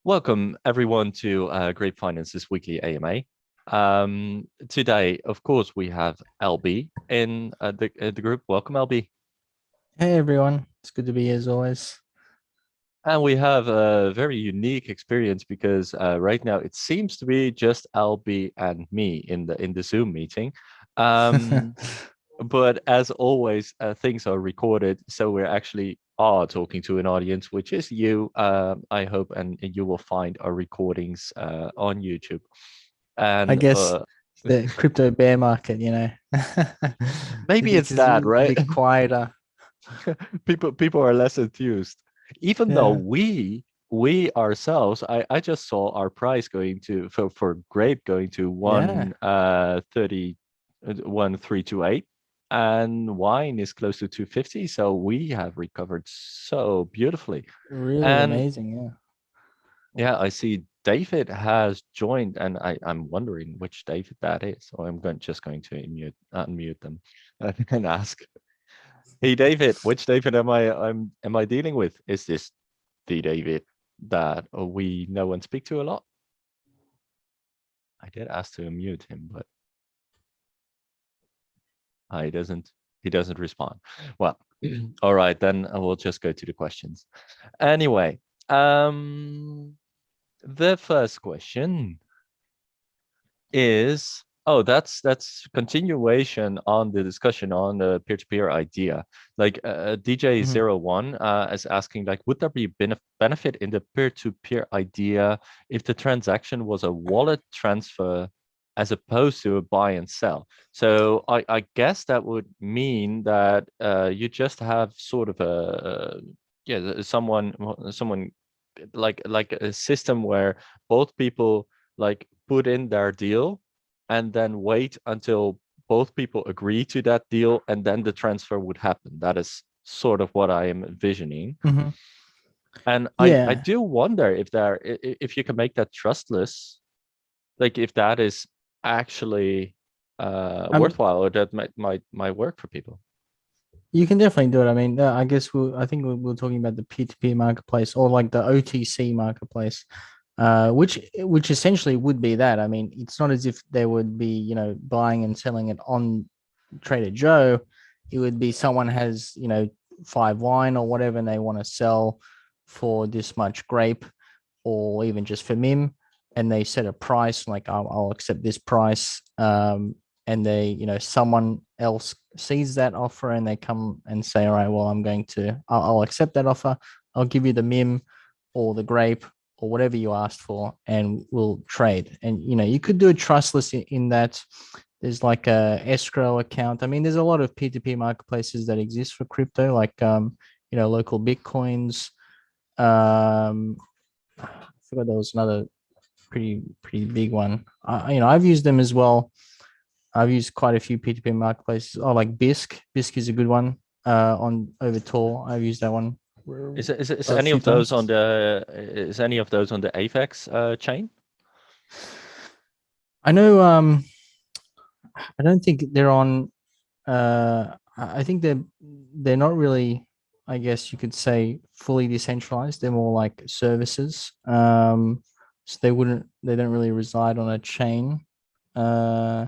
Welcome everyone to Grape Finance's weekly AMA. Today, of course, we have LB in the group. Welcome, LB. Hey everyone, it's good to be here as always. And we have a very unique experience because right now it seems to be just LB and me in the Zoom meeting. Um, but as always, things are recorded, so we're actually are talking to an audience, which is you. I hope, and you will find our recordings on YouTube. I And guess the crypto bear market, maybe it's it's a that, right? bit quieter. People are less enthused, even though Yeah, we ourselves, I just saw our price going to for grape going to yeah, 30 1328, and wine is close to 250, so we have recovered so beautifully. really And amazing. Yeah. yeah, I see David has joined, and I'm wondering which David that is, so I'm just going to unmute them and ask. Hey David, which David am I dealing with? Is this the David that we know and speak to a lot? I did ask to unmute him, but he doesn't respond. Well, all right, then I will just go to the questions. Anyway, the first question is, oh, that's continuation on the discussion on the peer-to-peer idea. Like DJ Mhm. 01 is asking, like, would there be benefit in the peer-to-peer idea if the transaction was a wallet transfer as opposed to a buy and sell? So I guess that would mean that you just have sort of a yeah, someone like a system where both people like put in their deal and then wait until both people agree to that deal, and then the transfer would happen. That is sort of what I am envisioning. Mhm. And I Yeah. do wonder if you can make that trustless, like if that is actually Um, worthwhile, or that might work for people. you can definitely do it. I mean, I guess I think we're talking about the peer-to-peer marketplace or like the OTC marketplace, which essentially would be that. I mean, it's not as if there would be, buying and selling it on Trader Joe. It would be someone has, five wine or whatever, and they want to sell for this much grape, or even just for MIM, and they set a price like I'll accept this price. And they, someone else sees that offer and they come and say, all right, well, I'll accept that offer. I'll give you the MIM or the grape or whatever you asked for, and we'll trade. And you could do a trustless in that. There's like a escrow account. I mean, there's a lot of peer-to-peer marketplaces that exist for crypto, like local Bitcoins. I forgot there was another pretty big one. I've used them as well. I've used quite a few P2P marketplaces. Oh, like Bisq. Bisq is a good one. On over Tor, I've used that one Is a any few of those on times. the AVEX chain? I know. I don't think they're on. I think they're not really. I guess you could say fully decentralized. They're more like services. So they don't really reside on a chain. Uh,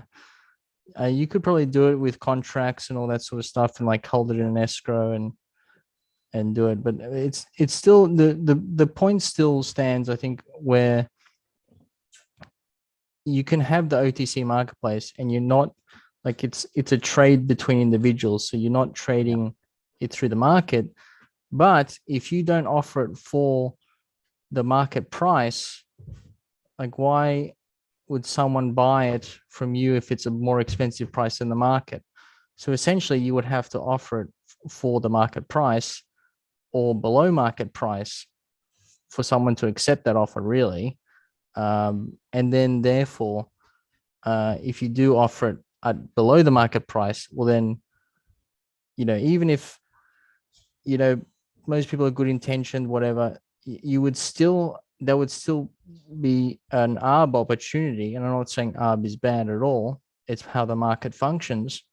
you could probably do it with contracts and all that sort of stuff, and like hold it in an escrow and do it. But it's still the point still stands. I think where you can have the OTC marketplace and you're not like it's a trade between individuals, so you're not Yeah. trading it through the market. But if you don't offer it for the market price, like why would someone buy it from you if it's a more expensive price than the market? So essentially, you would have to offer it for the market price or below market price for someone to accept that offer, really. And then, therefore, if you do offer it at below the market price, well, then, even if, you know, most people are good intentioned, whatever, you would still, there would still be an ARB opportunity. And I'm not saying ARB is bad at all, it's how the market functions.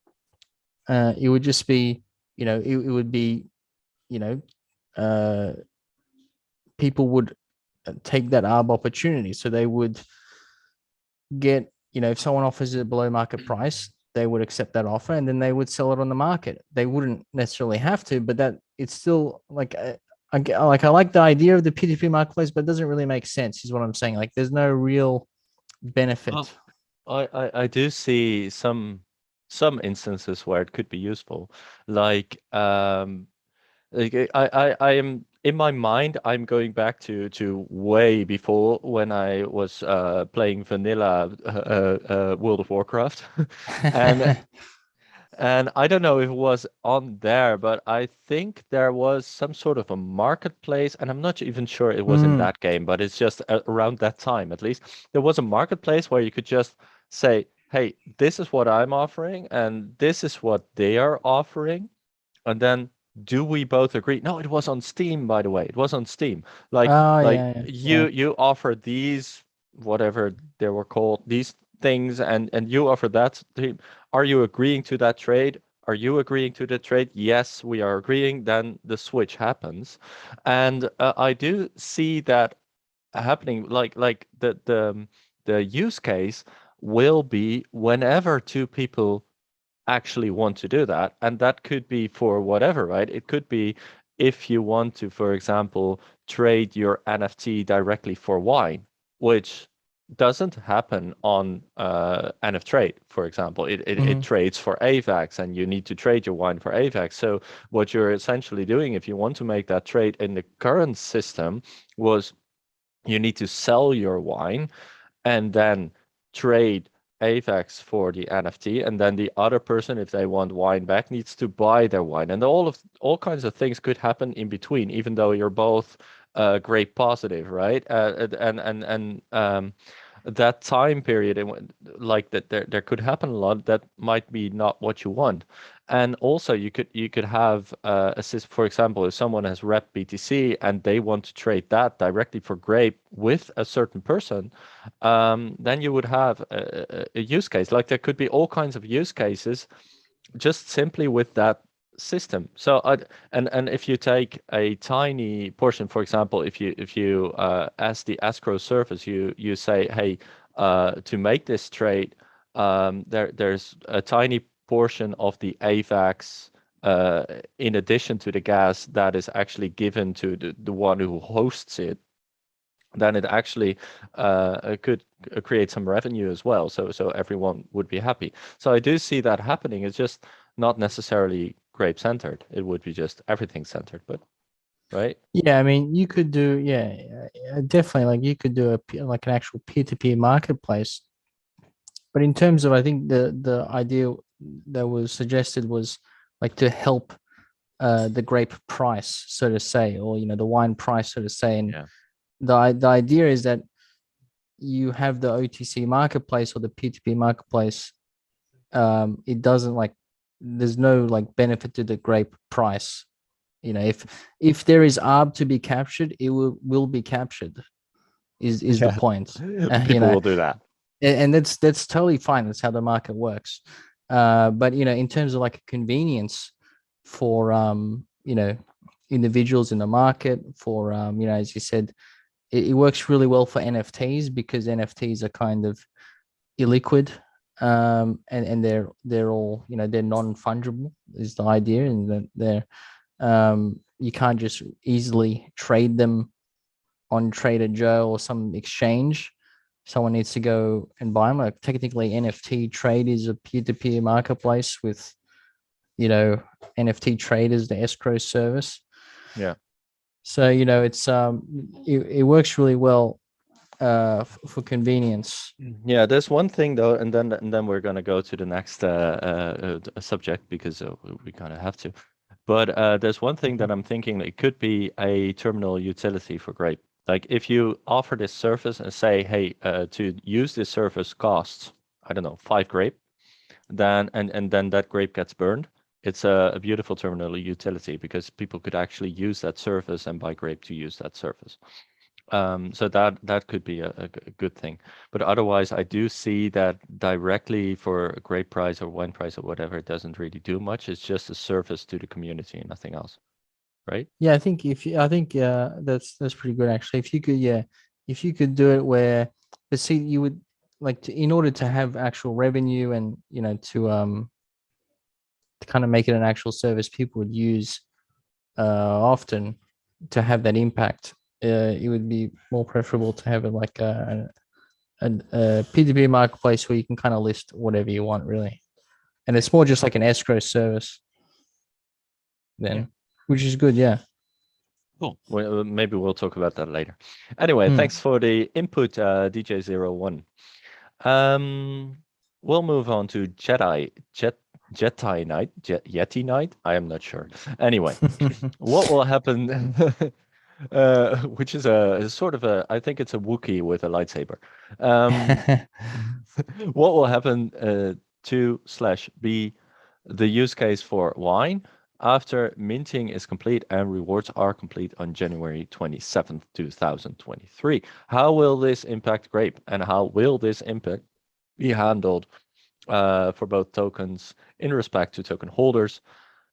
It would just be, it would be, you know, uh, people would take that arb opportunity. So they would get, if someone offers it below market price, they would accept that offer and then they would sell it on the market. They wouldn't necessarily have to, but that it's still like I like the idea of the P2P marketplace, but it doesn't really make sense, is what I'm saying. Like there's no real benefit. I do see some instances where it could be useful. I am in my mind, I'm going back to way before when I was playing vanilla World of Warcraft. and and I don't know if it was on there, but I think there was some sort of a marketplace, and I'm not even sure it was in Mm. that game, but it's just around that time at least. There was a marketplace where you could just say, hey, this is what I'm offering, and this is what they are offering. And then do we both agree? No, it was on Steam, by the way. It was on Steam. Oh Like yeah, yeah. you offer these, whatever they were called, these things, and you offer that. Are you agreeing to that trade? Are you agreeing to the trade? Yes, we are agreeing. Then the switch happens, and I do see that happening. Like the use case will be whenever two people actually want to do that. And that could be for whatever, right? It could be if you want to, for example, trade your NFT directly for wine, which doesn't happen on NF Trade, for example. It Mhm. trades for AVAX and you need to trade your wine for AVAX. So what you're essentially doing if you want to make that trade in the current system was you need to sell your wine and then trade AVAX for the NFT, and then the other person, if they want wine back, needs to buy their wine. And all kinds of things could happen in between, even though you're both grape positive, right? And that time period, like that, there could happen a lot that might be not what you want. And also, you could have assist, for example, if someone has rep BTC and they want to trade that directly for grape with a certain person, then you would have a use case. Like there could be all kinds of use cases just simply with that system. So and if you take a tiny portion, for example, if you as the escrow service, you say, hey, to make this trade, there's a tiny portion of the AVAX in addition to the gas that is actually given to the one who hosts it, then it actually could create some revenue as well. So everyone would be happy. So I do see that happening. It's just not necessarily grape centered. It would be just everything centered, but right? Yeah, I mean, you could do, yeah, definitely. Like you could do like an actual peer-to-peer marketplace. But in terms of, I think the idea that was suggested was like to help the grape price, so to say, or the wine price, so to say. And Yeah. the idea is that you have the OTC marketplace or the P2P marketplace. It doesn't like there's no like benefit to the grape price. If there is arb to be captured, it will be captured. Is the Yeah. point? People will do that. And that's totally fine. That's how the market works. But in terms of like a convenience for individuals in the market, for as you said, it works really well for NFTs because NFTs are kind of illiquid, and they're all they're non-fungible is the idea, and that you can't just easily trade them on Trader Joe or some exchange. Someone needs to go and buy them. Like technically, NFT Trade is a peer-to-peer marketplace with NFT traders, the escrow service. Yeah. So it's it works really well for convenience. Yeah, there's one thing though, and then we're gonna go to the next subject because we kind of have to. But there's one thing that I'm thinking it could be a terminal utility for Grape. Like if you offer this service and say, hey, to use this service costs, I don't know, 5 grape, then and then that grape gets burned. It's a beautiful terminal utility because people could actually use that service and buy grape to use that service. So that could be a good thing. But otherwise, I do see that directly for a grape price or wine price or whatever, it doesn't really do much. It's just a service to the community and nothing else. right? Yeah, I think that's pretty good actually. If you could do it where, but see, you would like to, in order to have actual revenue and to kind of make it an actual service people would use often to have that impact. It would be more preferable to have it like a P2P marketplace where you can kind of list whatever you want, really, and it's more just like an escrow service Yeah. then, which is good. Yeah. Cool. Well, maybe we'll talk about that later. Anyway, Hmm. thanks for the input, DJ01. We'll move on to Jedi Knight, Yeti Knight. I am not sure. Anyway, what will happen? Which is a sort of a, I think it's a Wookiee with a lightsaber. Um, what will happen to slash be the use case for wine after minting is complete and rewards are complete on January 27th, 2023? How will this impact Grape, and how will this impact be handled for both tokens in respect to token holders?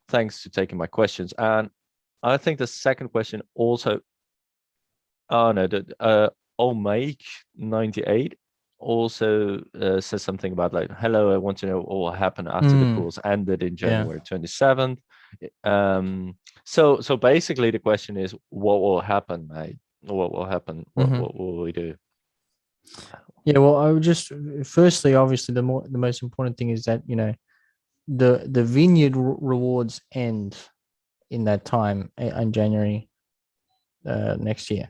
Thanks to taking my questions. And I think the second question also, oh no, Omake 98 also says something about like, hello, I want to know what will happen after the Hmm. pools ended in Yeah. January 27th. So basically the question is, what will happen, mate? What will happen? Hmm. What will we do? Yeah. Well, I would just firstly, obviously, the most important thing is that the vineyard rewards end in that time in January next year.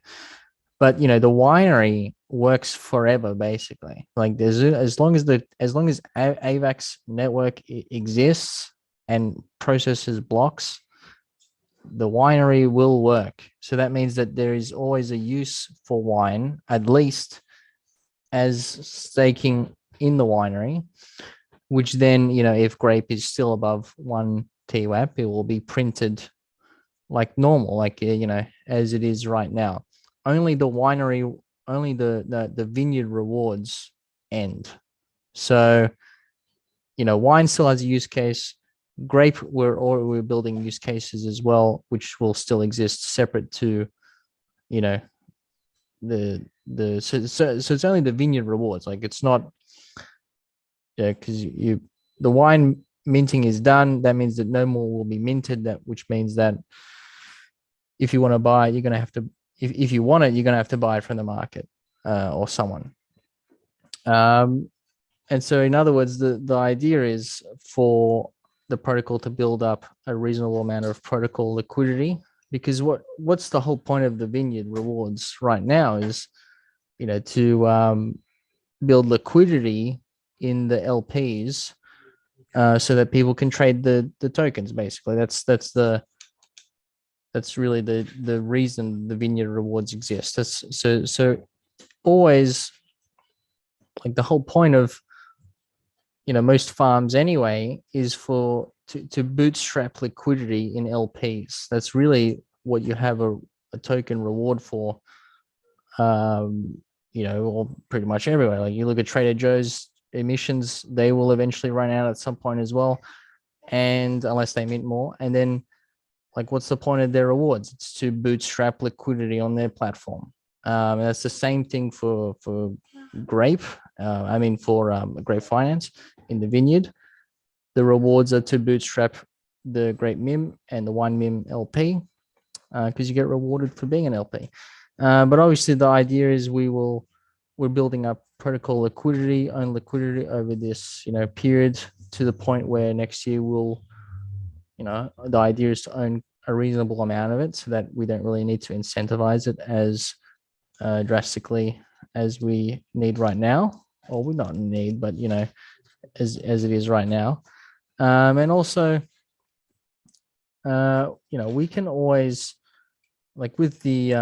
But the winery works forever, basically. Like there's as long as AVAX network exists and processes blocks, the winery will work. So that means that there is always a use for wine, at least as staking in the winery, which then, if grape is still above 1 TWAP, it will be printed like normal, like, as it is right now. Only the winery, only the vineyard rewards end. So, wine still has a use case. Grape, we're building use cases as well, which will still exist separate to, you know, so it's only the vineyard rewards. Like it's not, yeah, because the wine minting is done. That means that no more will be minted. Which means that if you want to buy it, you're gonna have to, if you want it, you're gonna have to buy it from the market or someone. And so, in other words, the idea is for the protocol to build up a reasonable amount of protocol liquidity, because what's the whole point of the vineyard rewards right now is, to build liquidity in the LPs so that people can trade the tokens. Basically, that's really the reason the vineyard rewards exist. That's so always, like, the whole point of most farms anyway is to bootstrap liquidity in LPs. That's really what you have a token reward for. Or pretty much everywhere. Like you look at Trader Joe's emissions, they will eventually run out at some point as well, and unless they mint more. And then, like, what's the point of their rewards? It's to bootstrap liquidity on their platform. And that's the same thing for Grape. For Grape Finance in the vineyard. The rewards are to bootstrap the Grape MIM and the Wine MIM LP because you get rewarded for being an LP. But obviously, the idea is we're building up protocol liquidity, own liquidity over this period to the point where next year the idea is to own a reasonable amount of it so that we don't really need to incentivize it as drastically as we need right now, or we not need, but as it is right now. And also, we can always, like with the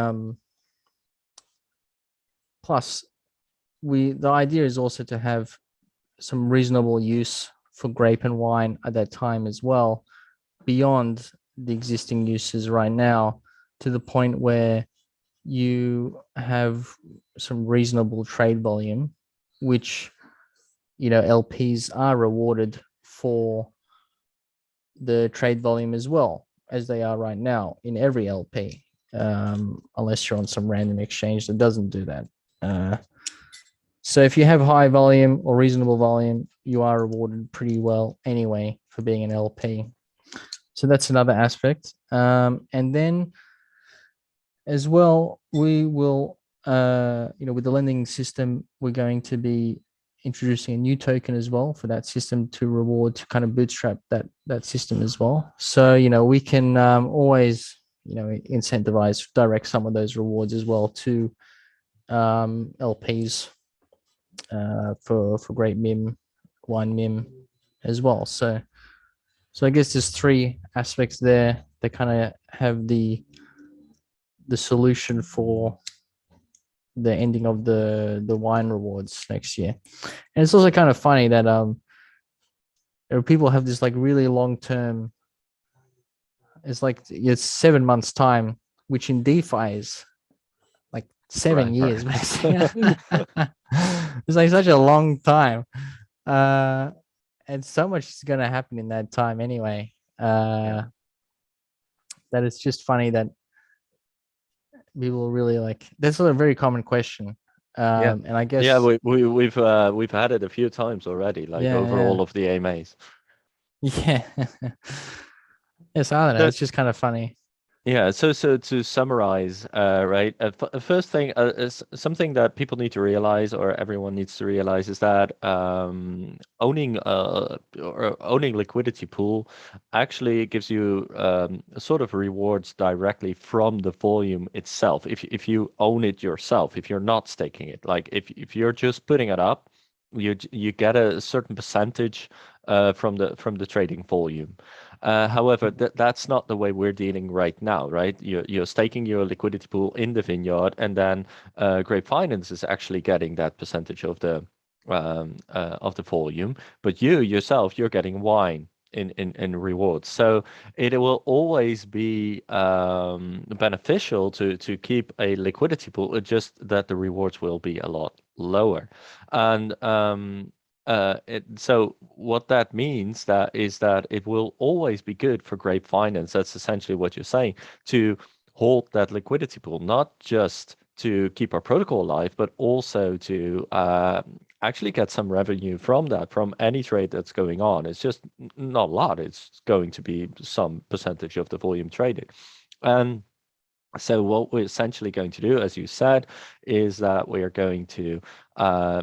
plus, the idea is also to have some reasonable use for grape and wine at that time as well, beyond the existing uses right now, to the point where you have some reasonable trade volume, which LPs are rewarded for the trade volume as well. as they are right now in every LP, unless you're on some random exchange that doesn't do that. So if you have high volume or reasonable volume, you are rewarded pretty well anyway for being an LP. So that's another aspect. And then as well, we will, with the lending system, we're going to be introducing a new token as well for that system to reward, to kind of bootstrap that system as well. So, we can always, incentivize, direct some of those rewards as well to LPs for Grape MIM, Wine MIM as well. So I guess there's three aspects there that kind of have the solution for the ending of the wine rewards next year. And it's also kind of funny that people have this like really long term. It's like it's 7 months time, which in DeFi is like 7 years. Right. Basically. It's like such a long time, and so much is going to happen in that time anyway. That it's just funny that people really like. That's a very common question. And I guess we've had it a few times already, like over all of the AMAs. Yeah. Yes, I don't know. It's just kind of funny. Yeah, so to summarize, right, first thing is something that people need to realize, or everyone needs to realize, is that owning liquidity pool actually gives you sort of rewards directly from the volume itself. If you own it yourself, if you're not staking it, like if you're just putting it up, you get a certain percentage from the trading volume. However, that's not the way we're dealing right now, right? You're staking your liquidity pool in the vineyard, and then Grape Finance is actually getting that percentage of the volume. But you yourself, you're getting wine in rewards. So it will always be beneficial to keep a liquidity pool. It's just that the rewards will be a lot lower, and so what that means is that it will always be good for Grape Finance. That's essentially what you're saying, to hold that liquidity pool, not just to keep our protocol alive, but also to actually get some revenue from that, from any trade that's going on. It's just not a lot. It's going to be some percentage of the volume traded. And so what we're essentially going to do, as you said, is that we are going to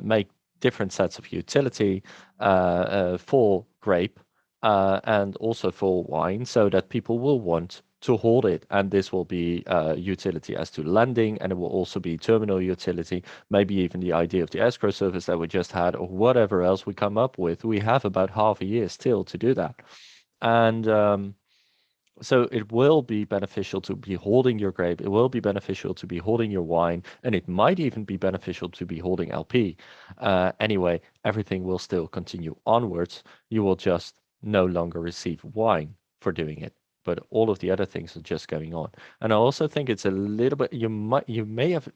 make different sets of utility for grape and also for wine, so that people will want to hold it. And this will be utility as to lending, and it will also be terminal utility, maybe even the idea of the escrow service that we just had, or whatever else we come up with. We have about half a year still to do that. And so it will be beneficial to be holding your grape. It will be beneficial to be holding your wine, and it might even be beneficial to be holding LP. Anyway, everything will still continue onwards. You will just no longer receive wine for doing it, but all of the other things are just going on. And I also think it's a little bit, you may have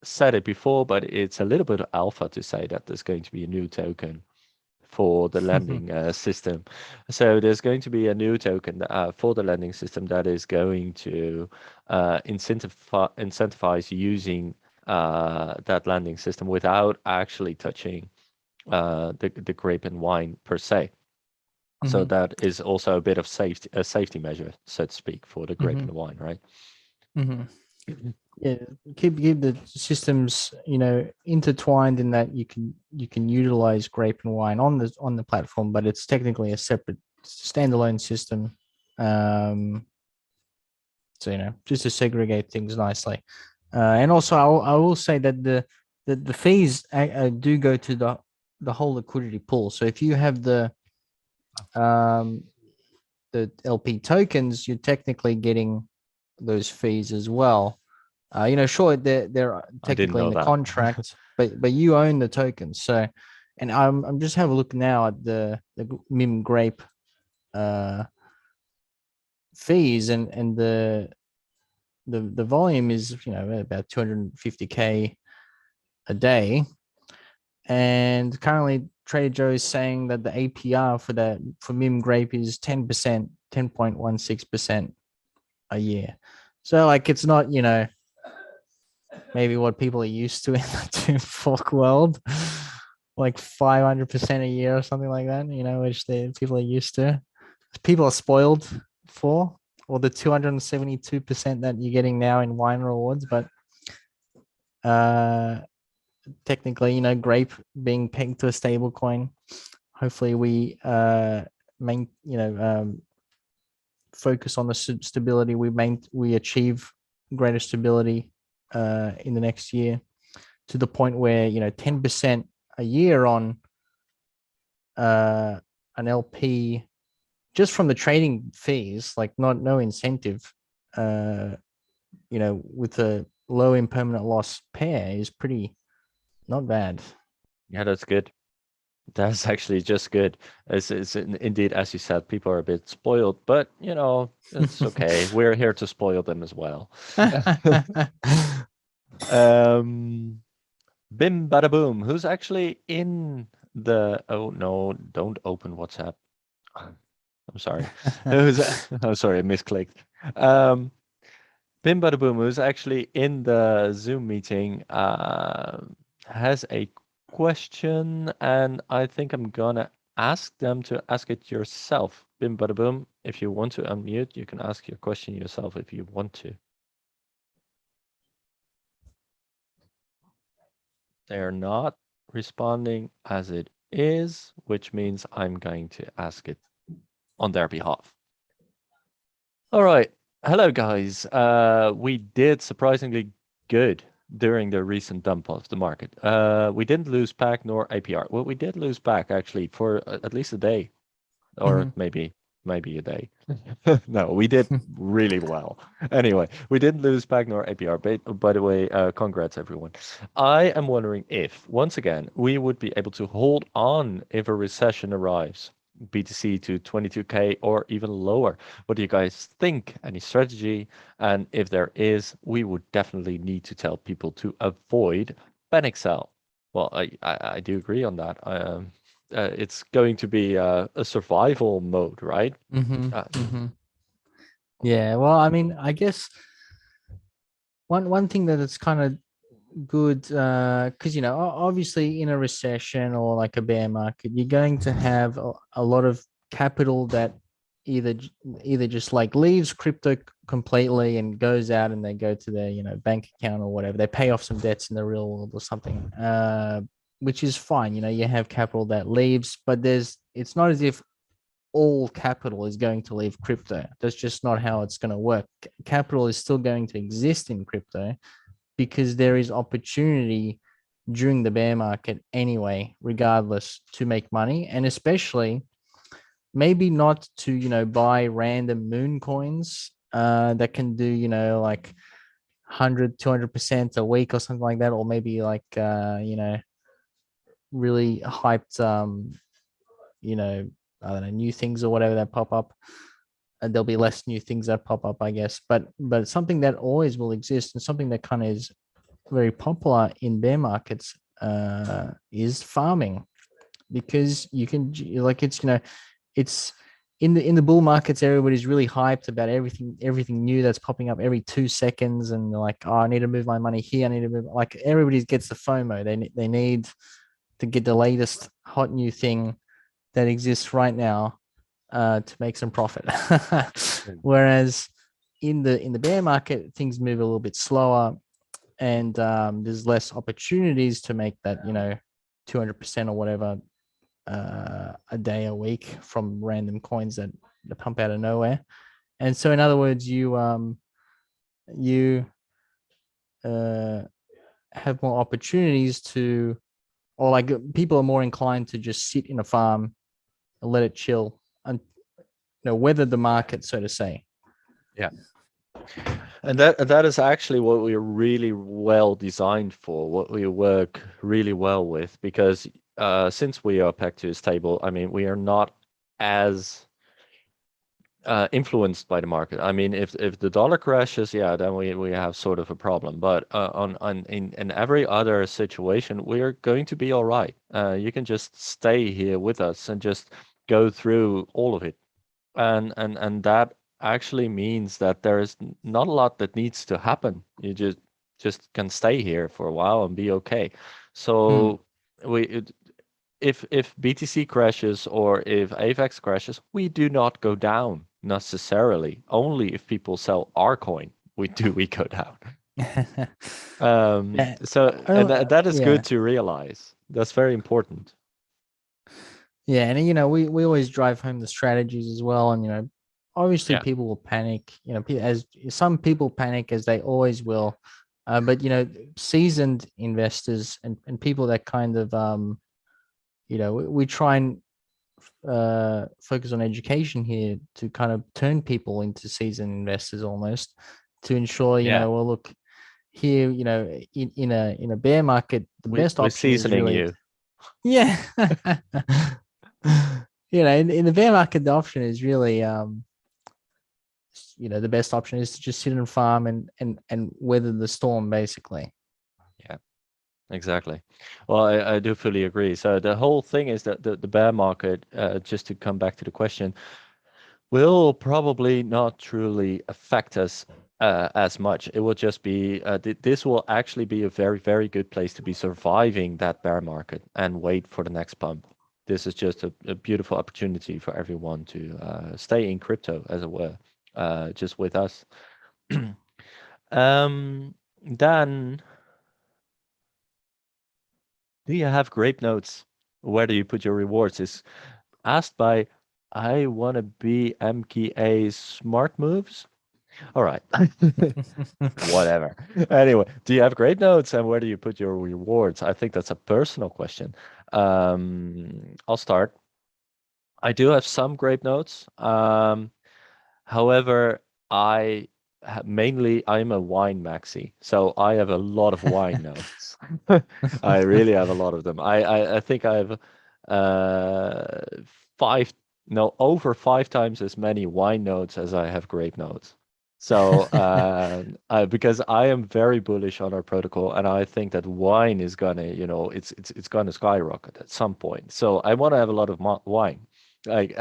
said it before, but it's a little bit of alpha to say that there's going to be a new token for the lending system. So there's going to be a new token for the lending system that is going to incentivize using that lending system without actually touching the grape and wine per se. So that is also a bit of a safety measure, so to speak, for the grape and the wine, right? Yeah, keep the systems intertwined in that you can utilize grape and wine on the platform, but it's technically a separate standalone system. So just to segregate things nicely. And also I will say that the fees do go to the whole liquidity pool. So if you have the LP tokens, you're technically getting those fees as well. Sure, they're technically in the contract, but you own the tokens. So, and I'm just having a look now at the MIM Grape fees, and the volume is about 250K a day, and currently Trader Joe is saying that the APR for MIM Grape is 10% 10.16% a year. So like it's not, maybe what people are used to in the Doom fork world, like 500% a year or something like that, which people are used to. People are spoiled for, or the 272% that you're getting now in wine rewards, but technically, Grape being pegged to a stable coin, hopefully we focus on the stability. We achieve greater stability in the next year, to the point where 10% a year on an LP, just from the trading fees, like no incentive, with a low impermanent loss pair, is pretty not bad. Yeah, that's good. That's actually just good. Indeed, as you said, people are a bit spoiled, but it's okay. We're here to spoil them as well. Bim bada boom. Who's actually in the? Oh no! Don't open WhatsApp. I'm sorry. I'm sorry. I misclicked. Bim bada boom, who's actually in the Zoom meeting, has a question, and I think I'm gonna ask them to ask it yourself. Bim bada boom, if you want to unmute, you can ask your question yourself if you want to. They're not responding as it is, which means I'm going to ask it on their behalf. All right. Hello, guys. We did surprisingly good during the recent dump of the market. We didn't lose PAC nor APR. Well, we did lose PAC actually for at least a day, or maybe a day. No, we did really well. Anyway, we didn't lose PAC nor APR. But by the way, congrats everyone. I am wondering if once again we would be able to hold on if a recession arrives. BTC to 22K or even lower. What do you guys think? Any strategy? And if there is, we would definitely need to tell people to avoid panic sell. Well, I do agree on that. It's going to be a survival mode, right? Yeah, well, I mean, I guess one thing that it's kind of good, because obviously in a recession or like a bear market, you're going to have a lot of capital that either just like leaves crypto completely and goes out, and they go to their bank account or whatever. They pay off some debts in the real world or something, which is fine. You have capital that leaves, but it's not as if all capital is going to leave crypto. That's just not how it's going to work. Capital is still going to exist in crypto, because there is opportunity during the bear market anyway, regardless, to make money. And especially maybe not to, buy random moon coins that can do, like 100, 200% a week or something like that. Or maybe like, really hyped, I don't know, new things or whatever that pop up. And there'll be less new things that pop up, I guess. But something that always will exist, and something that kind of is very popular in bear markets, is farming, because you can, like, it's in the bull markets, everybody's really hyped about everything new that's popping up every 2 seconds, and they're like, oh, I need to move my money here. I need to move. Like, everybody gets the FOMO. They need to get the latest hot new thing that exists right now, to make some profit. Whereas in the bear market, things move a little bit slower, and there's less opportunities to make that 200% or whatever a day, a week, from random coins that pump out of nowhere. And so, in other words, you have more opportunities to, or like, people are more inclined to just sit in a farm and let it chill, and weather the market, so to say. Yeah. And that is actually what we're really well designed for, what we work really well with, because since we are pegged to a stable, I mean, we are not as influenced by the market. I mean, if the dollar crashes, yeah, then we have sort of a problem. But in every other situation, we are going to be all right. You can just stay here with us and just go through all of it. and that actually means that there is not a lot that needs to happen. You just can stay here for a while and be okay. Hmm. So if BTC crashes or if AVAX crashes, we do not go down necessarily. Only if people sell our coin, we go down. Yeah. So and that is Yeah. good to realize. That's very important. Yeah, and we always drive home the strategies as well, and obviously Yeah. people will panic. As some people panic as they always will, but seasoned investors and people that kind of we try and focus on education here to kind of turn people into seasoned investors almost to ensure Yeah. well look here in a bear market the best We're option is seasoning really you. yeah. In the bear market, the option is really, the best option is to just sit and farm and weather the storm, basically. Yeah. Exactly. Well, I do fully agree. So the whole thing is that the bear market, just to come back to the question, will probably not truly affect us as much. It will just be this will actually be a very, very good place to be surviving that bear market and wait for the next pump. This is just a beautiful opportunity for everyone to stay in crypto, as it were, just with us. Then, do you have grape notes? Where do you put your rewards? Is asked by I want to be MKA smart moves. All right. Whatever. Anyway, do you have grade notes and where do you put your rewards? I think that's a personal question. I'll start. I do have some grade notes. However, I mainly I'm a wine maxi, so I have a lot of wine notes. I really have a lot of them. I think I have uh five no over 5 times as many wine notes as I have grape notes. So because I am very bullish on our protocol and I think that wine is gonna, it's gonna skyrocket at some point. So I want to have a lot of wine. Like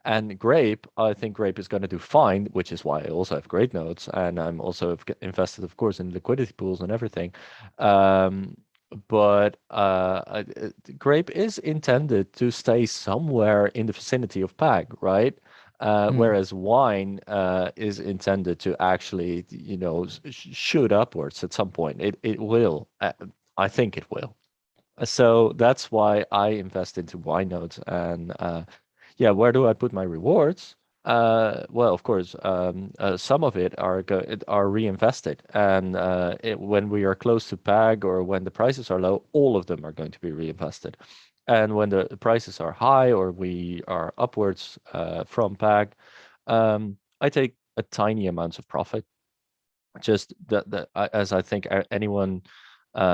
and grape, I think grape is going to do fine, which is why I also have grape notes, and I'm also invested, of course, in liquidity pools and everything. Um, but grape is intended to stay somewhere in the vicinity of PAG, right? Hmm. Whereas wine is intended to actually, shoot upwards at some point. It will. I think it will. So that's why I invest into wine notes and yeah, where do I put my rewards? Well, of course, some of it are reinvested, and when we are close to PAG or when the prices are low, all of them are going to be reinvested. And when the prices are high or we are upwards from PAG, I take a tiny amount of profit, just as I think anyone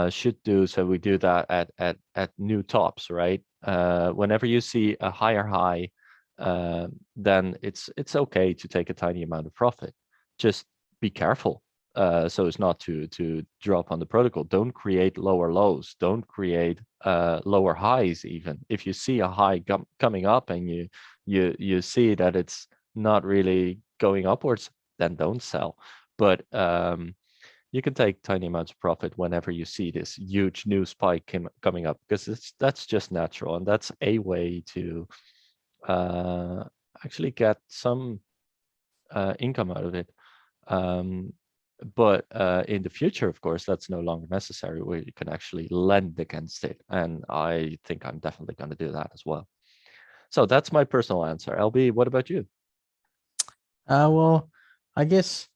should do. So we do that at new tops, right? Whenever you see a higher high, then it's okay to take a tiny amount of profit. Just be careful. So as not to drop on the protocol. Don't create lower lows. Don't create lower highs. Even if you see a high coming up and you see that it's not really going upwards, then don't sell. But you can take tiny amounts of profit whenever you see this huge new spike coming up because that's just natural and that's a way to uh, actually get some income out of it. Um, but in the future, of course, that's no longer necessary where you can actually lend against it. And I think I'm definitely going to do that as well. So that's my personal answer. LB, what about you? Well, I guess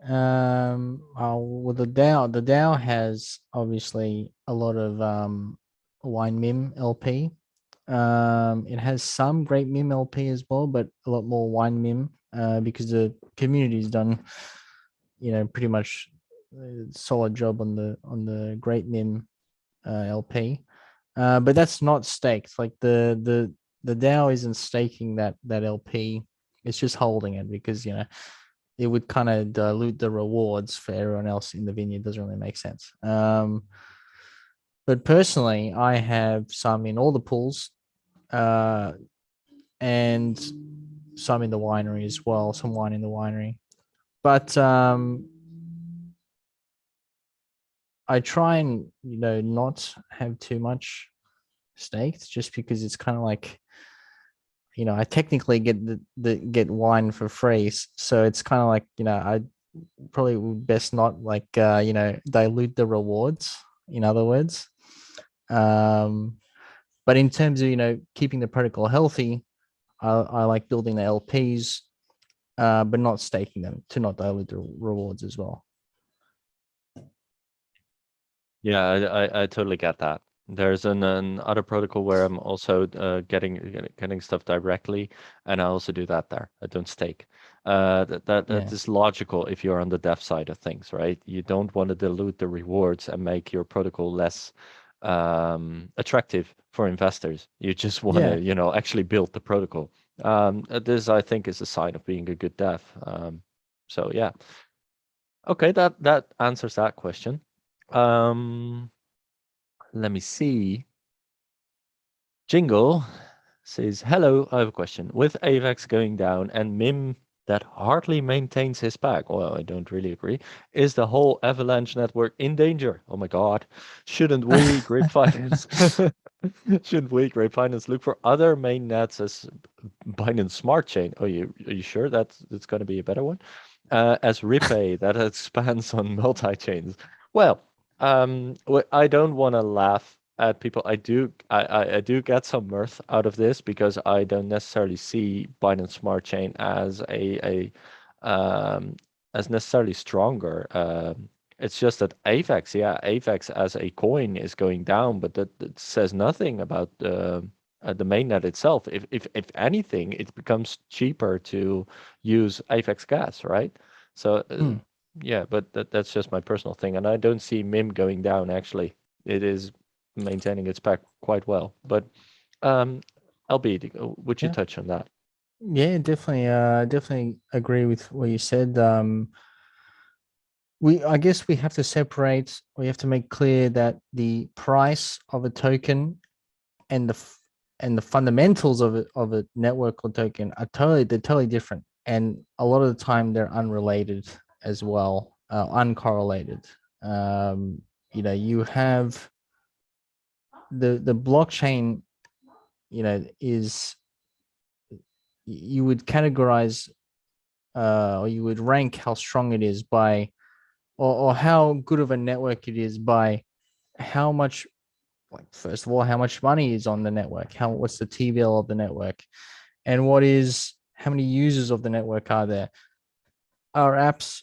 with the DAO has obviously a lot of wine mim LP. It has some great mim LP as well, but a lot more wine mim because the community's done pretty much a solid job on the great mim LP. But that's not staked. Like the DAO isn't staking that LP. It's just holding it because it would kind of dilute the rewards for everyone else in the vineyard. Doesn't really make sense. But personally, I have some in all the pools, and some in the winery as well, some wine in the winery. But I try and not have too much staked, just because it's kind of like, I technically get the get wine for free, so it's kind of like, I probably would best not like dilute the rewards. In other words, but in terms of keeping the protocol healthy, I like building the LPs, but not staking them to not dilute the rewards as well. Yeah, I totally get that. There's an other protocol where I'm also getting stuff directly, and I also do that there. I don't stake. That Yeah, is logical if you're on the dev side of things, right? You don't want to dilute the rewards and make your protocol less attractive for investors. You just want yeah, to, actually build the protocol. This I think is a sign of being a good dev. So yeah. Okay, that answers that question. Let me see. Jingle says, hello, I have a question. With AVAX going down and MIM that hardly maintains his pack, well, I don't really agree, is the whole Avalanche network in danger? Oh my God. Shouldn't we, Grape Finance, shouldn't we, Grape Finance, look for other main nets as Binance Smart Chain? Are you sure that's going to be a better one? As Repay that expands on multi-chains. Well, I don't want to laugh at people. I do get some mirth out of this because I don't necessarily see Binance Smart Chain as as necessarily stronger. It's just that AVAX as a coin is going down, but that says nothing about the mainnet itself. If anything, it becomes cheaper to use AVAX gas, right? So Hmm. yeah, but that's just my personal thing, and I don't see MIM going down. Actually, it is maintaining its pack quite well. But LB, would you Yeah, touch on that? yeah, definitely. Definitely agree with what you said. I guess we have to separate. We have to make clear that the price of a token and the fundamentals of a network or token are they're totally different, and a lot of the time they're unrelated as well, uncorrelated. You have the blockchain. Is you would categorize, or you would rank how strong it is by, or how good of a network it is by how much, like, first of all, how much money is on the network, what's the TVL of the network, and how many users of the network are there. Are apps,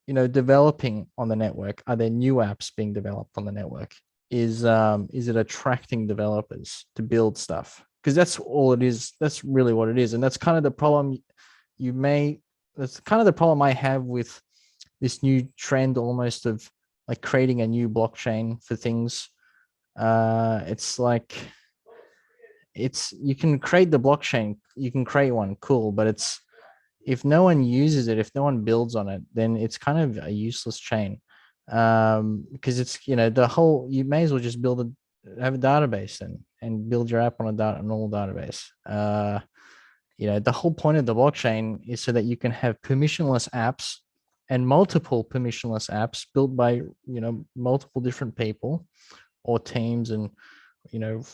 developing on the network? Are there new apps being developed on the network? Is it attracting developers to build stuff? Because that's all it is. That's really what it is, and that's kind of the problem. You may That's kind of the problem I have with this new trend, almost, of like creating a new blockchain for things. It's like, you can create the blockchain, you can create one, cool, but it's, if no one uses it, if no one builds on it, then it's kind of a useless chain. Because it's, the whole, you may as well just have a database and build your app on a normal database. The whole point of the blockchain is so that you can have permissionless apps and multiple permissionless apps built by, multiple different people or teams, and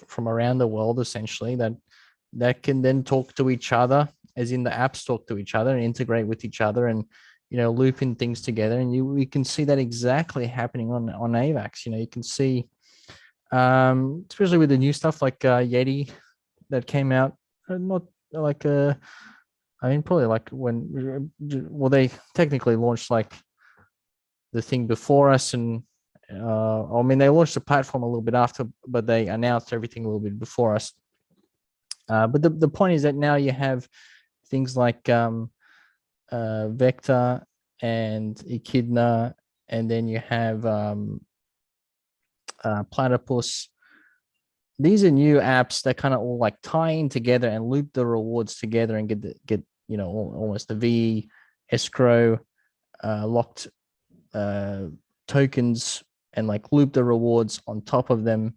from around the world, essentially, that can then talk to each other, as in the apps talk to each other and integrate with each other, and loop in things together. And we can see that exactly happening on AVAX. You can see, especially with the new stuff like Yeti that came out, not like I mean, probably like when, well, they technically launched like the thing before us, and I mean, they launched the platform a little bit after, but they announced everything a little bit before us. But the point is that now you have things like Vector and Echidna, and then you have Platypus. These are new apps that kind of all like tie in together and loop the rewards together and get almost the V escrow locked tokens, and like loop the rewards on top of them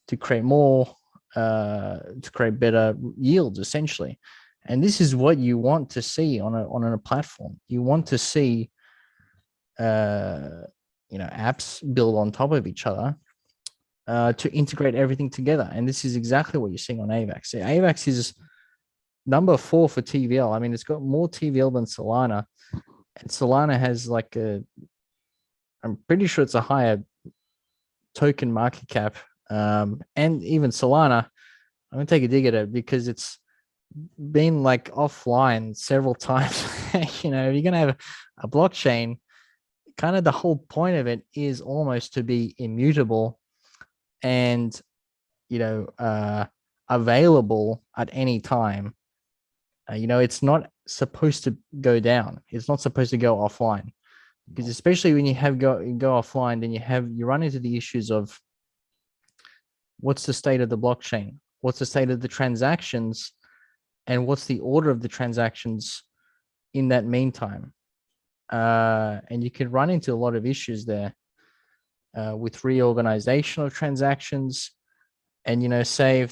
to create more, to create better yields, essentially. And this is what you want to see on a platform. You want to see apps build on top of each other to integrate everything together. And this is exactly what you're seeing on AVAX. So AVAX is number 4 for TVL. I mean, it's got more TVL than Solana, and Solana has like I'm pretty sure it's a higher token market cap. And even Solana, I'm gonna take a dig at it because it's been like offline several times. If you're gonna have a blockchain, kind of the whole point of it is almost to be immutable and available at any time. It's not supposed to go down. It's not supposed to go offline, because especially when you go offline, then you run into the issues of what's the state of the blockchain, what's the state of the transactions, and what's the order of the transactions in that meantime. And you can run into a lot of issues there with reorganization of transactions. And say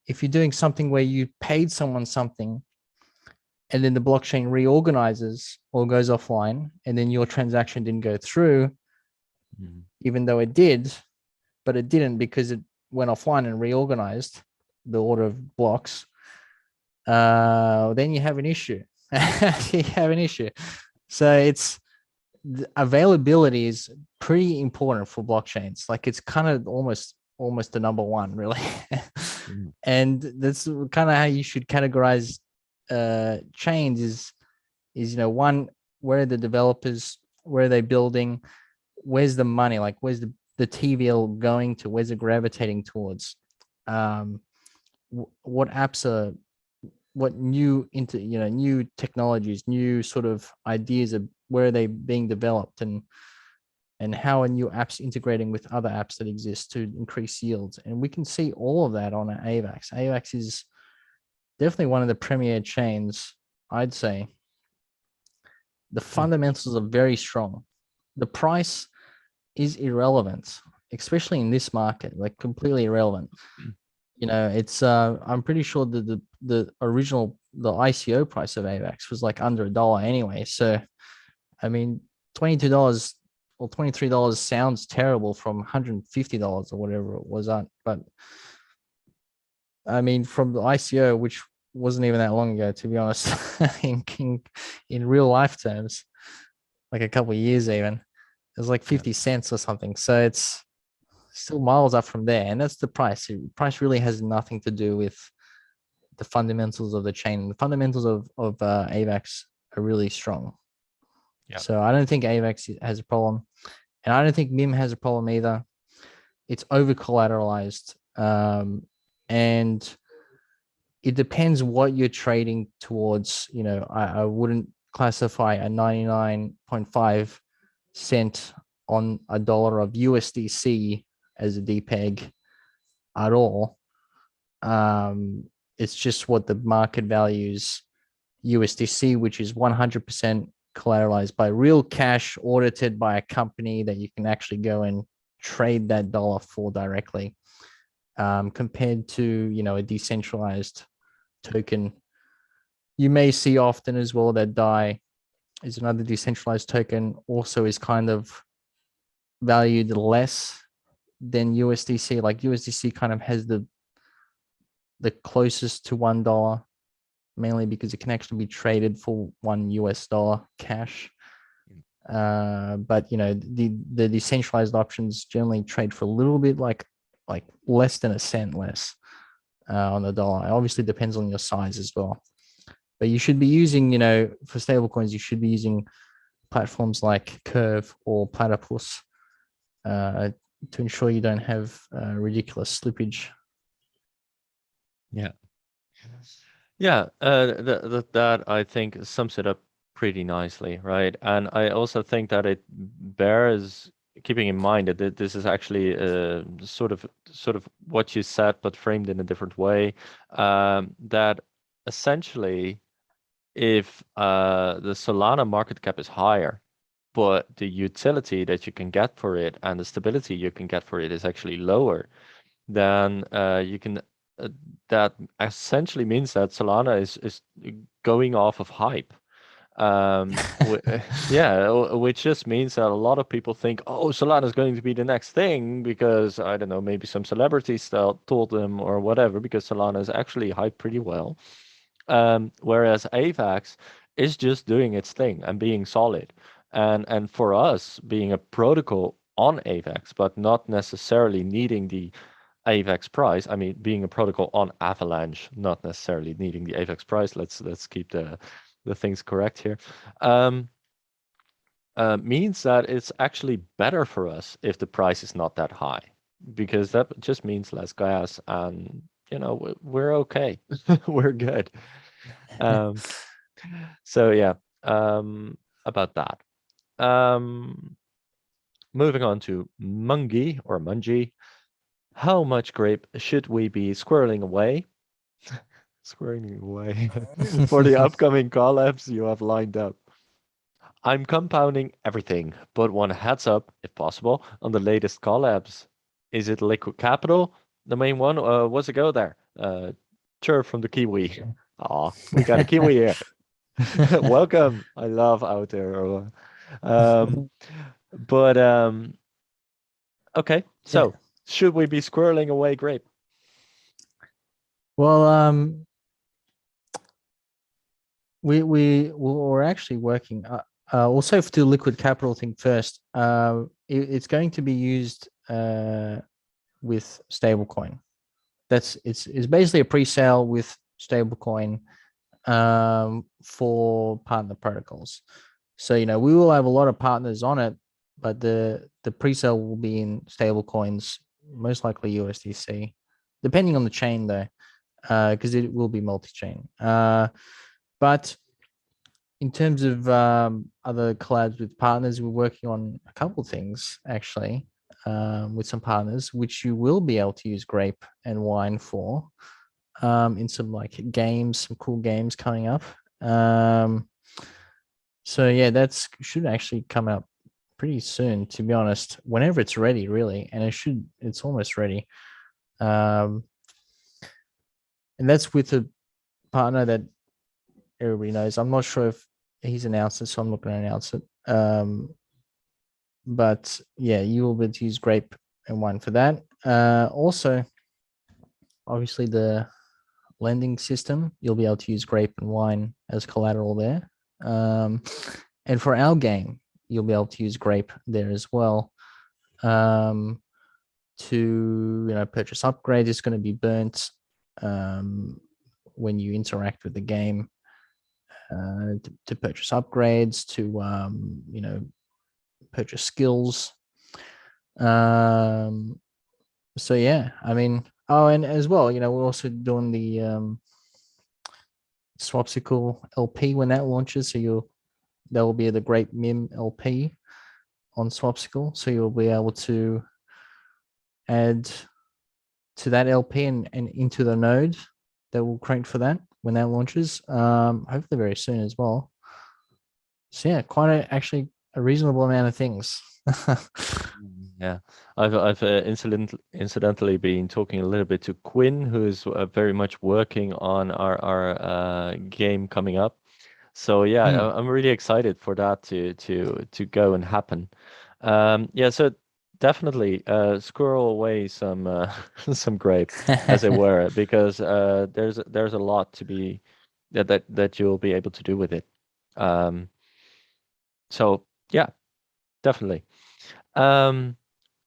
if you're doing something where you paid someone something and then the blockchain reorganizes or goes offline, and then your transaction didn't go through, even though it did, but it didn't because it went offline and reorganized the order of blocks, then you have an issue. You have an issue. So availability is pretty important for blockchains. Like, it's kind of almost the number one, really. And that's kind of how you should categorize chains is one, where are the developers, where are they building, where's the money, like where's the TVL going to, where's it gravitating towards, what apps are, what new new technologies, new sort of ideas are, where are they being developed, and how are new apps integrating with other apps that exist to increase yields. And we can see all of that on AVAX. AVAX is definitely one of the premier chains, I'd say. The fundamentals are very strong. The price is irrelevant, especially in this market, like completely irrelevant. It's I'm pretty sure that the original, the ICO price of AVAX was like under $1 anyway. So, I mean, $22 or $23 sounds terrible from $150 or whatever it was at. But I mean, from the ICO, which wasn't even that long ago, to be honest, in real life terms, like a couple of years even, it was like 50 cents or something. So it's still miles up from there. And that's the price. The price really has nothing to do with the fundamentals of the chain. The fundamentals of AVAX are really strong. So I don't think AVAX has a problem. And I don't think MIM has a problem either. It's over collateralized. And it depends what you're trading towards. I wouldn't classify a 99.5 cent on $1 of USDC as a DPEG at all. It's just what the market values USDC, which is 100% collateralized by real cash, audited by a company that you can actually go and trade that dollar for directly, compared to a decentralized token. You may see often as well that DAI is another decentralized token, also is kind of valued less than USDC. Like, USDC kind of has the closest to $1, mainly because it can actually be traded for $1 cash. But the decentralized options generally trade for a little bit, like less than a cent less on the dollar. It obviously depends on your size as well. But you should be using, for stablecoins, you should be using platforms like Curve or Platypus to ensure you don't have ridiculous slippage. That I think sums it up pretty nicely, right? And I also think that it bears keeping in mind that this is actually sort of what you said, but framed in a different way. That essentially, if the Solana market cap is higher, but the utility that you can get for it and the stability you can get for it is actually lower, then you can that essentially means that Solana is going off of hype. Yeah, which just means that a lot of people think, oh, Solana is going to be the next thing because I don't know, maybe some celebrities told them or whatever, because Solana is actually hyped pretty well. Whereas AVAX is just doing its thing and being solid. And for us, being a protocol on AVAX, but not necessarily needing the AVAX price. I mean, being a protocol on Avalanche, not necessarily needing the AVAX price. Let's keep the things correct here. Means that it's actually better for us if the price is not that high, because that just means less gas, and we're okay. We're good. Um, so yeah, about that. Moving on to Mungi or Mungi. How much grape should we be squirreling away? Squirreling away for the upcoming collabs you have lined up. I'm compounding everything, but one heads up, if possible, on the latest collabs. Is it Liquid Capital, the main one? What's it go there? Chirp from the Kiwi. Aw, we got a Kiwi here. Welcome. I love out there. But okay. So should we be squirreling away grape? Well, we're actually working. Also, to the liquid capital thing first. It's going to be used with stablecoin. It's basically a pre-sale with stablecoin for partner protocols. So we will have a lot of partners on it, but the pre-sale will be in stablecoins, most likely USDC, depending on the chain though, because it will be multi-chain. But in terms of other collabs with partners, we're working on a couple of things actually with some partners, which you will be able to use grape and wine for in some games, some cool games coming up. So yeah, that should actually come out pretty soon, to be honest, whenever it's ready, really. And it's almost ready. And that's with a partner that everybody knows. I'm not sure if he's announced it, so I'm not going to announce it. But yeah, you will be able to use grape and wine for that. Also, obviously the lending system, you'll be able to use grape and wine as collateral there. And for our game, you'll be able to use grape there as well. To purchase upgrade is going to be burnt when you interact with the game. To purchase upgrades, to purchase skills. So yeah, I mean, and as well, we're also doing the Swapsicle LP when that launches. So that will be the Grape Mim LP on Swapsicle. So you'll be able to add to that LP and into the node that will crank for that when that launches. Hopefully very soon as well. So yeah, actually a reasonable amount of things. Yeah, I've incidentally been talking a little bit to Quinn, who is very much working on our game coming up. So yeah, I'm really excited for that to go and happen. Yeah, so definitely squirrel away some some grape, as it were, because there's a lot to be that you'll be able to do with it. So yeah, definitely.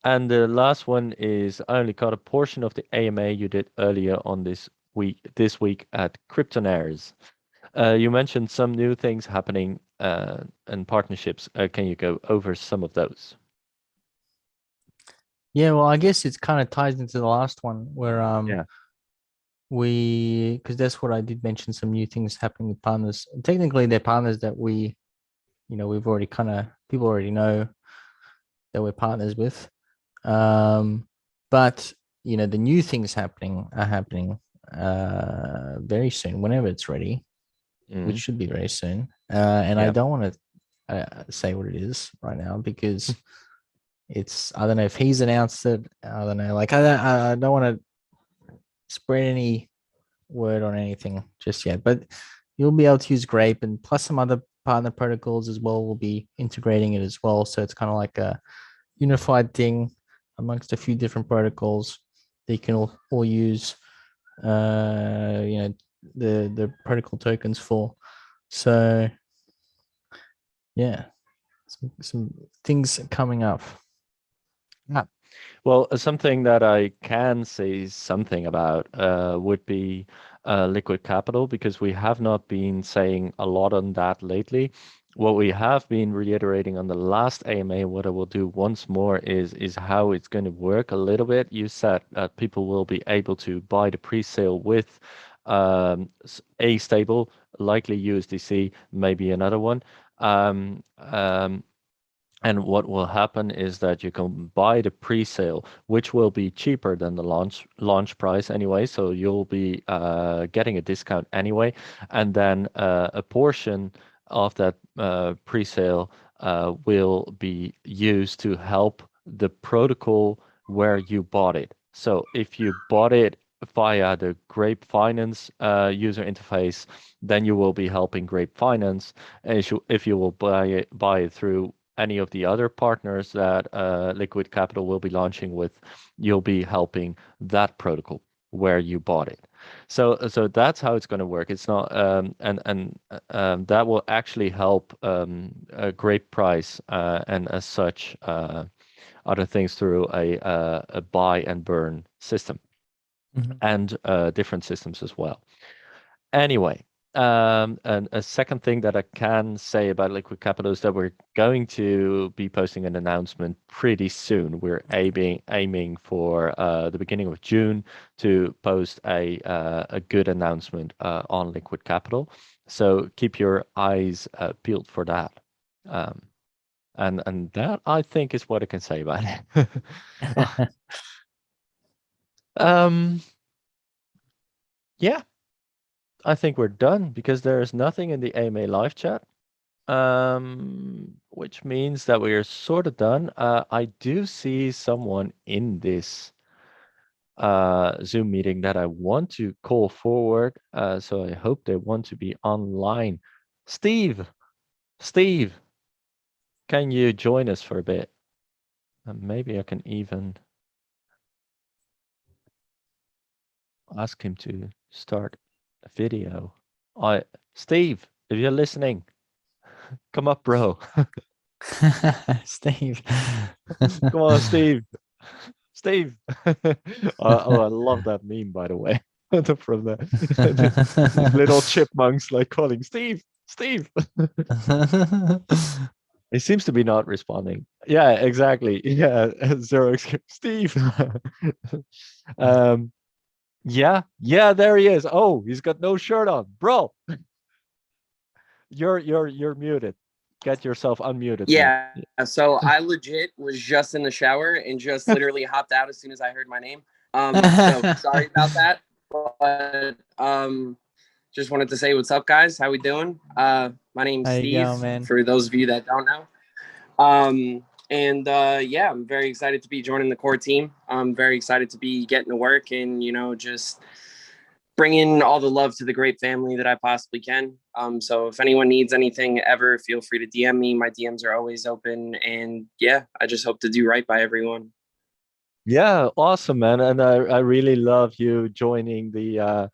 And the last one is I only caught a portion of the AMA you did earlier on this week at Cryptonaires. You mentioned some new things happening and partnerships. Can you go over some of those? Yeah, well, I guess it kind of ties into the last one where Yeah. because that's what I did mention, some new things happening with partners. Technically, they're partners that we've already people already know that we're partners with. But the new things are happening very soon, whenever it's ready, which should be very soon. And I don't want to say what it is right now because I don't know if he's announced it. I don't know. I don't want to spread any word on anything just yet, but you'll be able to use Grape, and plus some other partner protocols as well will be integrating it as well. So it's kind of like a unified thing amongst a few different protocols that you can all use. You know, the protocol tokens for. So yeah, some things coming up. Yeah. Well, something that I can say something about would be liquid capital, because we have not been saying a lot on that lately. What we have been reiterating on the last AMA, what I will do once more is how it's going to work a little bit. You said that people will be able to buy the pre-sale with a stable, likely USDC, maybe another one. Um, um, and what will happen is that you can buy the pre-sale, which will be cheaper than the launch price anyway. So you'll be getting a discount anyway, and then a portion of that pre-sale will be used to help the protocol where you bought it. So if you bought it via the Grape Finance user interface, then you will be helping Grape Finance. And if you will buy it through any of the other partners that Liquid Capital will be launching with, you'll be helping that protocol where you bought it. So that's how it's going to work. It's not and that will actually help a great price and as such other things through a buy and burn system and different systems as well. Anyway, and a second thing that I can say about Liquid Capital is that we're going to be posting an announcement pretty soon. We're aiming for the beginning of June to post a good announcement on Liquid Capital. So keep your eyes peeled for that. And that, I think, is what I can say about it. Yeah. I think we're done because there is nothing in the AMA live chat, which means that we are sort of done. I do see someone in this Zoom meeting that I want to call forward, so I hope they want to be online. Steve, can you join us for a bit? Maybe I can even ask him to start a video. Steve, if you're listening, come up, bro. Steve. Come on, Steve. Steve. Oh, I love that meme, by the way. From the little chipmunks like calling Steve, Steve. He seems to be not responding. Yeah, exactly. Yeah, zero Steve. Yeah, there he is. Oh, he's got no shirt on, bro. You're muted. Get yourself unmuted, man. Yeah, so I legit was just in the shower and just literally hopped out as soon as I heard my name. So sorry about that, but just wanted to say what's up, guys. How we doing? My name's How you Steve. going, man? For those of you that don't know, and yeah, I'm very excited to be joining the core team. I'm very excited to be getting to work and just bringing all the love to the Grape family that I possibly can. So if anyone needs anything ever, feel free to DM me. My DMs are always open. And yeah, I just hope to do right by everyone. Yeah, awesome, man. And I really love you joining the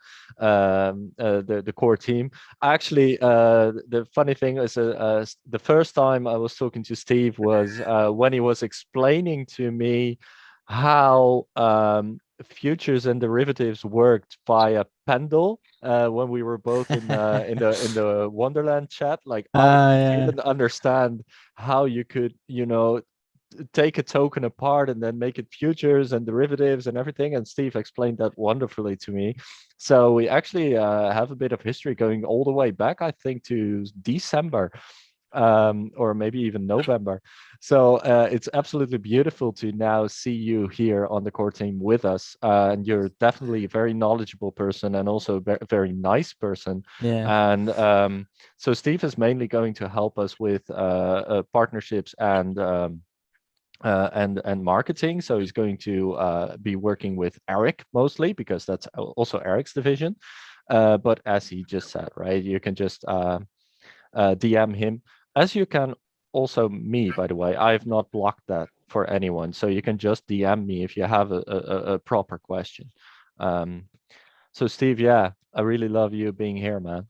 core team. Actually, the funny thing is, the first time I was talking to Steve was when he was explaining to me how futures and derivatives worked via Pendle when we were both in the Wonderland chat. Like, I didn't understand how you could, take a token apart and then make it futures and derivatives and everything. And Steve explained that wonderfully to me. So we actually have a bit of history going all the way back, I think, to December, or maybe even November. So it's absolutely beautiful to now see you here on the core team with us. And you're definitely a very knowledgeable person and also a very nice person. Yeah. And so Steve is mainly going to help us with partnerships and and marketing. So he's going to be working with Eric mostly, because that's also Eric's division. But as he just said, right, you can just DM him, as you can also me, by the way. I have not blocked that for anyone, so you can just DM me if you have a proper question. So Steve, yeah, I really love you being here, man.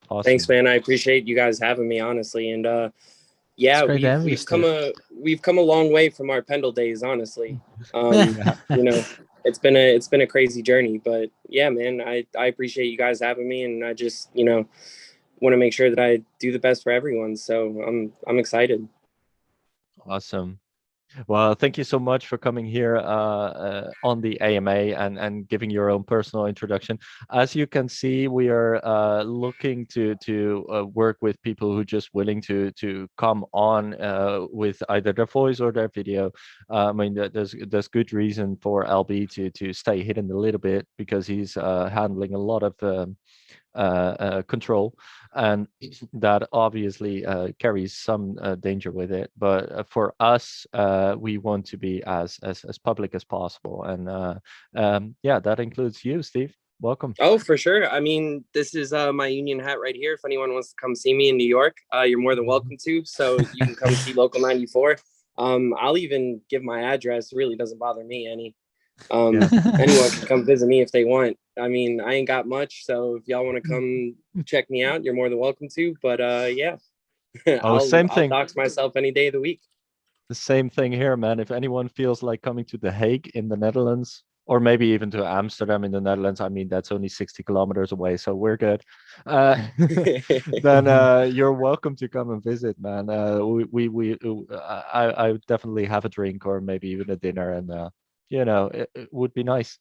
Awesome. Thanks, man. I appreciate you guys having me, honestly. And yeah, great to have you, we've come a long way from our Pendle days, honestly. Yeah. You know, it's been a crazy journey, but yeah, man, I appreciate you guys having me, and I just, you know, want to make sure that I do the best for everyone. So I'm excited. Awesome. Well, thank you so much for coming here on the AMA and giving your own personal introduction. As you can see, we are looking to work with people who are just willing to come on with either their voice or their video. I mean, there's good reason for LB to stay hidden a little bit, because he's handling a lot of control, and that obviously carries some danger with it. But for us, we want to be as public as possible, and yeah, that includes you, Steve. Welcome. Oh, for sure. I mean, this is my union hat right here. If anyone wants to come see me in New York, you're more than welcome to. So you can come see Local 94. I'll even give my address. It really doesn't bother me any. Yeah. Anyone can come visit me if they want. I mean, I ain't got much, so if y'all want to come check me out, you're more than welcome to. But yeah, Oh, same I'll thing. dox myself any day of the week. The same thing here, man. If anyone feels like coming to The Hague in the Netherlands, or maybe even to Amsterdam in the Netherlands, I mean, that's only 60 kilometers away, so we're good. Then you're welcome to come and visit, man. I would definitely have a drink, or maybe even a dinner, and you know, it would be nice.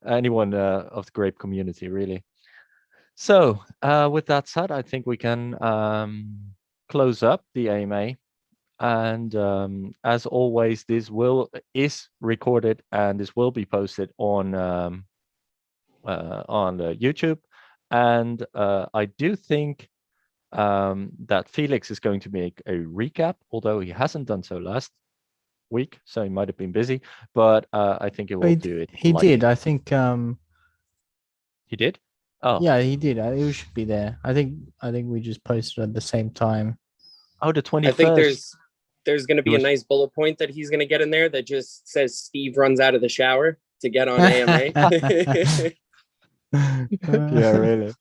Anyone of the Grape community, really. So with that said, I think we can close up the AMA. And as always, this is recorded, and this will be posted on YouTube. And I do think that Felix is going to make a recap, although he hasn't done so last week, so he might have been busy. But I think he will do it. He did. I think. He did. Oh yeah, he did. It should be there. I think we just posted at the same time. Oh, the 21st. I think there's going to be a nice bullet point that he's going to get in there that just says Steve runs out of the shower to get on AMA. Yeah, really.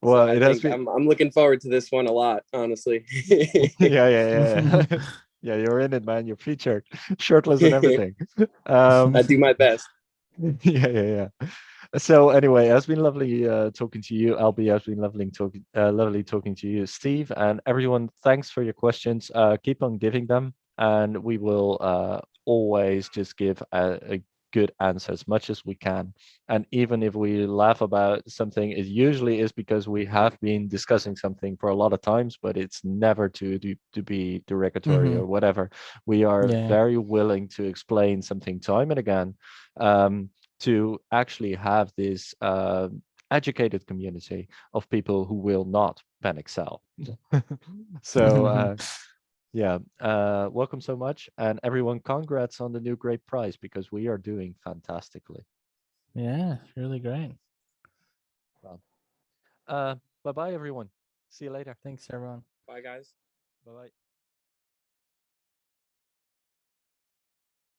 Well, so it has been. I'm looking forward to this one a lot, honestly. Yeah. Yeah, you're in it, man. You're featured, shirtless and everything. I do my best. Yeah. So anyway, it's been lovely talking to you. LB, has been lovely talking to you, Steve, and everyone. Thanks for your questions. Keep on giving them, and we will always just give a good answer as much as we can. And even if we laugh about something, it usually is because we have been discussing something for a lot of times, but it's never to be derogatory or whatever. We are very willing to explain something time and again, to actually have this educated community of people who will not panic sell. So yeah, welcome so much, and everyone, congrats on the new Grape Prize, because we are doing fantastically. Yeah, really great. Well, bye-bye, everyone. See you later. Thanks, everyone. Bye, guys. Bye-bye.